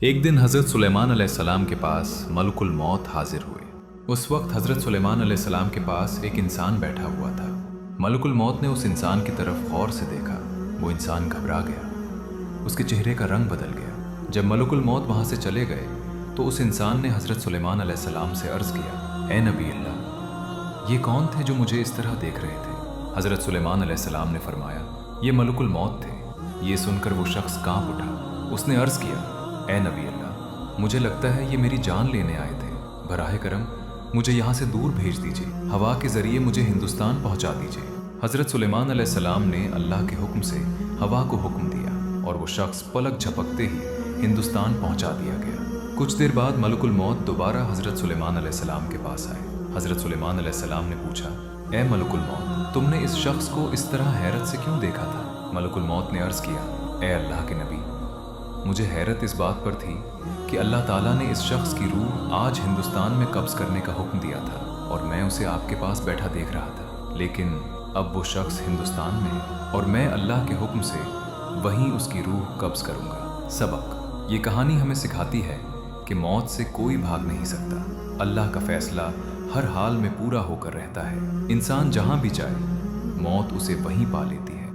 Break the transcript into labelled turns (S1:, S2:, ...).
S1: एक दिन हज़रत सुलेमान अलैहिस्सलाम के पास मलकुल मौत हाजिर हुए। उस वक्त हज़रत सुलेमान अलैहिस्सलाम के पास एक इंसान बैठा हुआ था। मलकुल मौत ने उस इंसान की तरफ गौर से देखा। वो इंसान घबरा गया, उसके चेहरे का रंग बदल गया। जब मलकुल मौत वहाँ से चले गए तो उस इंसान ने हज़रत सुलेमान अलैहिस्सलाम से अर्ज़ किया, ए नबी अल्लाह, ये कौन थे जो मुझे इस तरह देख रहे थे? हज़रत सुलेमान अलैहिस्सलाम ने फरमाया, ये मलकुल मौत थे। ये सुनकर वो शख्स कांप उठा। उसने अर्ज़ किया, ए नबी अल्लाह, मुझे लगता है ये मेरी जान लेने आए थे। बराह करम मुझे यहाँ से दूर भेज दीजिए, हवा के ज़रिए मुझे हिंदुस्तान पहुँचा दीजिए। हज़रत सुलेमान अलैहिस्सलाम ने अल्लाह के हुक्म से हवा को हुक्म दिया और वो शख्स पलक झपकते ही हिंदुस्तान पहुँचा दिया गया। कुछ देर बाद मलकुल मौत दोबारा हज़रत सुलेमान अलैहिस्सलाम के पास आए। हज़रत सुलेमान अलैहिस्सलाम ने पूछा, ए मलकुल मौत, तुमने इस शख्स को इस तरह हैरत से क्यों देखा था? मलकुल मौत ने अर्ज़ किया, ए अल्लाह के नबी, मुझे हैरत इस बात पर थी कि अल्लाह ताला ने इस शख्स की रूह आज हिंदुस्तान में कब्ज़ करने का हुक्म दिया था और मैं उसे आपके पास बैठा देख रहा था। लेकिन अब वो शख्स हिंदुस्तान में है और मैं अल्लाह के हुक्म से वहीं उसकी रूह कब्ज़ करूँगा। सबक, ये कहानी हमें सिखाती है कि मौत से कोई भाग नहीं सकता। अल्लाह का फ़ैसला हर हाल में पूरा होकर रहता है। इंसान जहाँ भी जाए, मौत उसे वहीं पा लेती है।